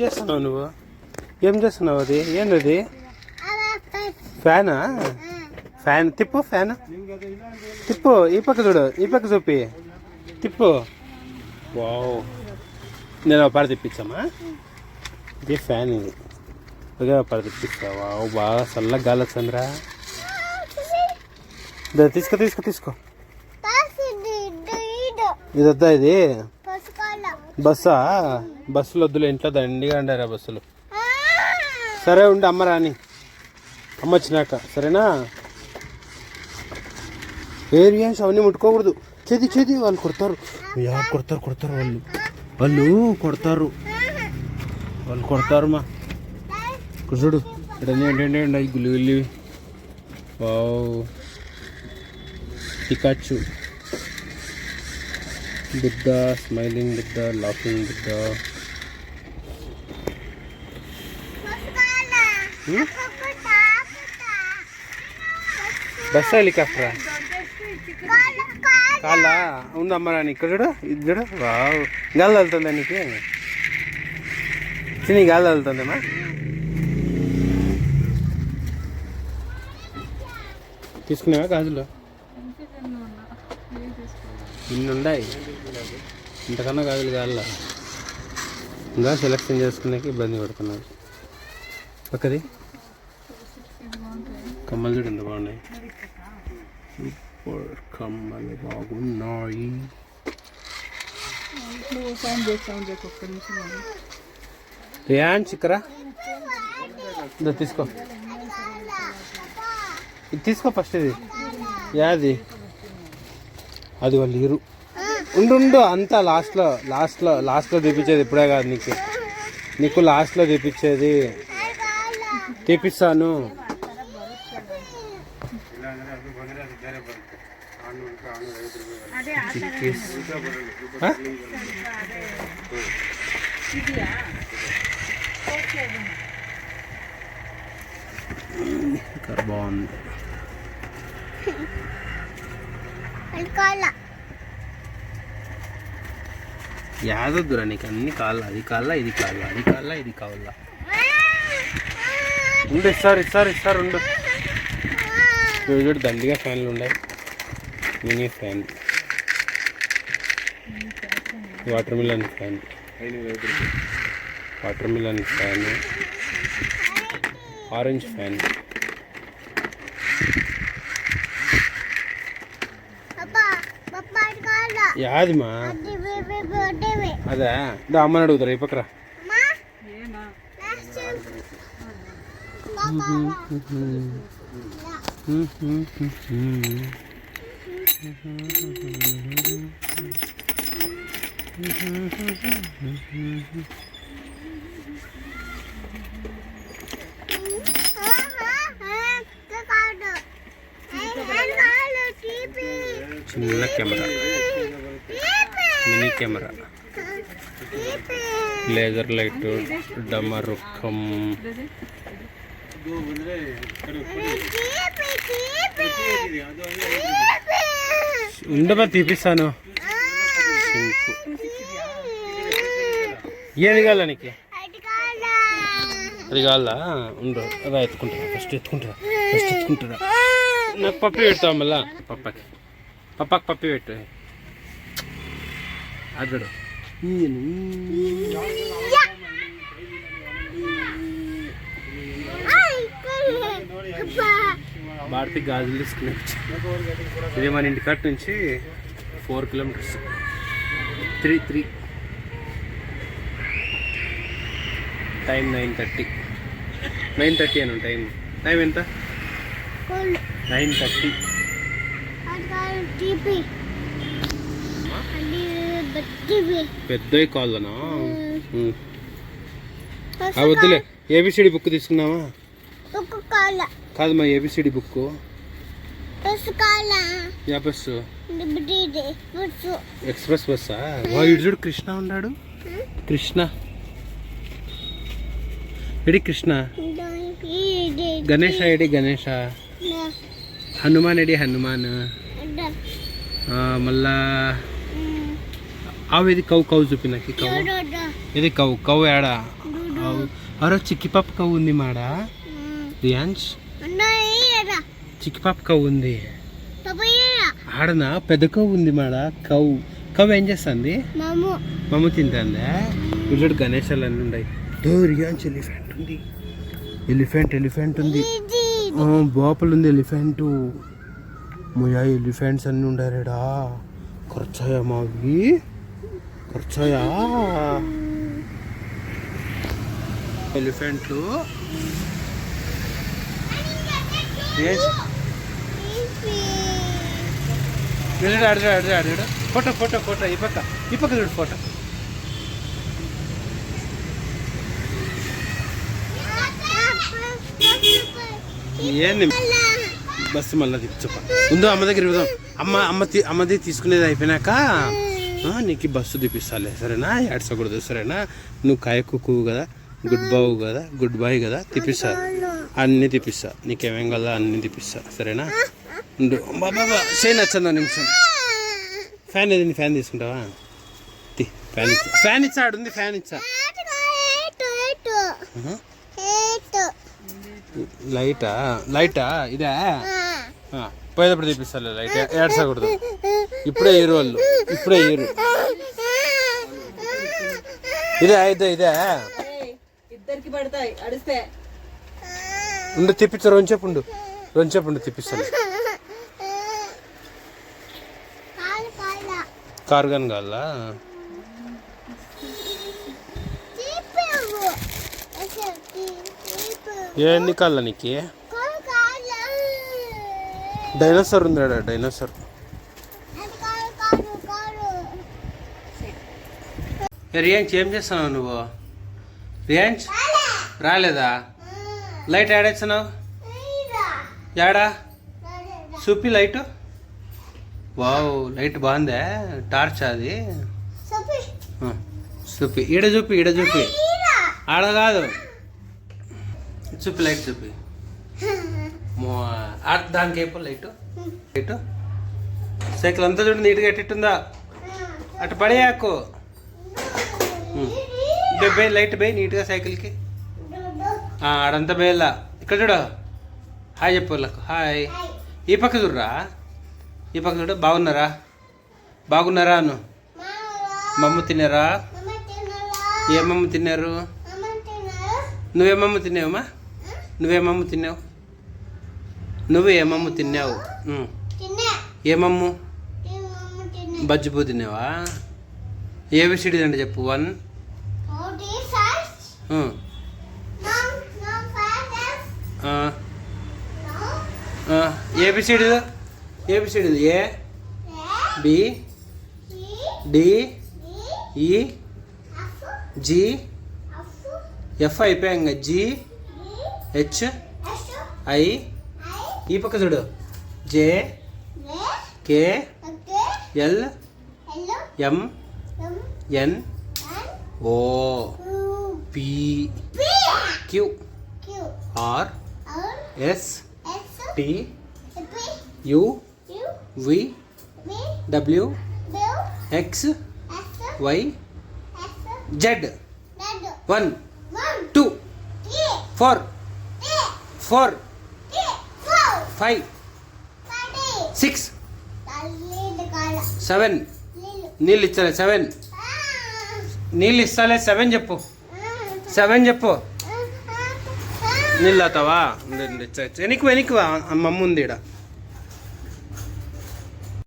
చేస్తున్నావు నువ్వు? ఏం చేస్తున్నావు? అది ఏంటది? ఫ్యానా? ఫ్యాన్ తిప్పు, ఫ్యాన్ తిప్పు. ఈ పక్క చూడు, ఈ పక్క చూపి తిప్పు. వావ్, నేను పాడ తిప్పించామా? ఇది ఫ్యాన్, ఇది ఒకే పాడ తిప్పిస్తా. వావ్, బాగా చల్లగా గాలి వస్తుందిరా. తీసుకో తీసుకో తీసుకో. ఇది వద్దా? ఇది బస్సా? బస్సులు వద్దులే, ఇంట్లో దండిగా ఉండారా బస్సులు. సరే ఉండి అమ్మ రాని, అమ్మ వచ్చినాక సరేనా? ఏరియాస్ అవన్నీ ముట్టుకోకూడదు. చేతి చేతి వాళ్ళు కొడతారు, కొడతారు కొడతారు వాళ్ళు కొడతారు, వాళ్ళు కొడతారు. మా ఇక్కడ చూడు, ఇక్కడ ఏంటంటే గుల్లి గుల్లి. Wow, Pikachu, Buddha, smiling Buddha, laughing Buddha. Bus హెలికాప్టరా? కాలా ఉందమ్మా రాని. ఇక్కడ చూడు, ఇది చూడు. వావ్, గాలి తగులుతుందా నీకు? చిన్న గాలి తగులుతుందమ్మా. తీసుకున్నావా గాజులు? ఇన్నున్నాయి, ఇంతకన్నా గాజులు కావాలా? ఇంకా సెలెక్షన్ చేసుకునేకి ఇబ్బంది పడుతున్నారు. పక్కది కమ్మలు చూడు ఎంత బాగున్నాయి. సూపర్ కమ్మలు బాగున్నాయి. రియాన్ చిక్కరా తీసుకో, ఇది తీసుకో ఫస్ట్. ఇది యాది? అది వాళ్ళు ఇరు. ఉండు, అంతా లాస్ట్లో తెప్పించేది ఇప్పుడే కాదు నీకు లాస్ట్లో తెప్పించేది. తెప్పిస్తాను. బాగుంది. యాదొద్దురా నీకు, అన్ని కాళ్ళ. అది కాళ్ళ, ఇది కాళ్ళ, అది కాళ్ళ, ఇది కావాల. ఉండు, ఇస్తారు ఉండు. చూడు దండిగా ఫ్యాన్లు ఉన్నాయి. Mini fan, watermelon fan, orange fan. యాదిమా? అదే అమ్మని అడుగుతారా? ఈ పక్కరా. చిన్న camera, mini camera, laser light, డమరుకం. ఉండబా తీపిస్తాను. ఏది కావాలా నీకు? అది కావాలా? ఉండు, అలా ఎత్తుకుంటారా? ఫస్ట్ ఎత్తుకుంటారా? నాకు పప్పి పెడతావు మళ్ళా. పప్పకి పప్పి పెట్టు. అదడు భారతి గాజులు తీసుకుని వచ్చి. ఇది మన ఇంటికాట్ నుంచి 4 కిలోమీటర్స్. 3 టైం 9:30 అను. టైం ఎంత? 9:30. పెద్దవి కావాలనా? వద్దులే. ఏబిసిడి బుక్ తీసుకున్నావా? కాదమ్మా, ఏబిసిడి బుక్. యా బస్సు? ఎక్స్ప్రెస్ బస్సా? ఇటు చూడు, కృష్ణ ఉన్నాడు. కృష్ణ ఎడి? కృష్ణ. గణేష ఎడి? గణేష. హనుమాన్ ఎడి? హనుమాన్. మళ్ళా ఆవు ఇది కౌ చూపి నాకు. కౌ ఇది కౌ ఏడా? అరే చిక్కి పాప కవ్వు ఉంది మాడ రియాన్స్ చిక్కి పాప కవ్వు ఉంది ఆడనా పెద్ద కవ్వు ఉంది మాడ కవ్వు ఏం చేస్తుంది మమ్మ తింటుందా వీళ్ళు గణేశాలు అన్నీ ఉన్నాయి రియాన్స్ ఎలిఫెంట్ ఉంది బోపలు ఉంది ఎలిఫెంట్ ముయా ఎలిఫెంట్స్ అన్నీ ఉండారేడా ఖర్చాయా మావి ఖర్చాయా ఎలిఫెంట్లు ఆడాడు ఫోటో ఈ పక్క చూడు ఫోటో ఏంది బస్సు మళ్ళీ చెప్ప ముందు అమ్మ దగ్గర ఇవ్వదాం అమ్మది తీసుకునేది అయిపోయినాక నీకు బస్సు తీపిస్తాలే సరేనా ఏడ్చకూడదు సరేనా నువ్వు కాయకు కదా గుడ్ బాయ్ కదా తీపిస్తా అన్నీ తీపిస్తా నీకేమేం కదా అన్నీ తీపిస్తా సరేనా ఉండు బాబా చేయి నచ్చందా నిమిషం ఫ్యాన్ ఏది ఫ్యాన్ తీసుకుంటావా ఫ్యాన్ ఇచ్చా ఆడుంది ఫ్యాన్ ఇచ్చా లైటా ఇదే పోయేటప్పుడు తీపిస్తాలే లైట్ ఏడ్చకూడదు ఇప్పుడే వాళ్ళు ఇప్పుడే ఇదే ఇద్దరికి పడతాయి అడిస్తే ఉండు తిప్పించు రొంచెప్పుడు తిప్పిస్తాను కారు కానీ కావాలా ఎన్ని కాళ్ళ నీకు డైనోసార్ ఉందా డైనోసార్ రియాంజ్ ఏం చేస్తున్నావు నువ్వు రియాంజ్ రాలేదా లైట్ ఆడేస్తున్నావు యాడా చూపి లైట్ వావ్ లైట్ బాగుందా టార్చ్ అది చూపి ఈడ చూపి ఆడ కాదు చూపి లైట్ చూపి దానికి అయిపో లైట్ సైకిల్ అంతా చూడు నీట్గా ఎట్టుందా అటు పడేయాకు బే లైట్ బే నీట్గా సైకిల్కి ఆడంతా బేలా ఇక్కడ చూడు హాయ్ చెప్పు వాళ్ళకు హాయ్ ఈ పక్క చూడరా ఈ పక్క చూడు బాగున్నారా అను మమ్మ తిన్నారా ఏమమ్మ తిన్నారు నువ్వేమమ్మ తిన్నావమ్మా నువ్వు ఏమమ్మ తిన్నావు ఏమమ్ము బజ్జిపూ తిన్నావా ఏబిసిడి అంటే చెప్పు 1 A B C D A B D E G F అయిపోయాక జి హెచ్ ఐ ఈ పక్క చూడు J K L M N O P Q R S T U V W X Y Z 1 2 4 5 6 7 నీళ్ళు ఇస్తాలే 7 నీళ్ళు ఇస్తాలే 7 చెప్పు నీళ్ళు అవుతావా వెనక్కి మమ్మ ఉంది ఇక్కడ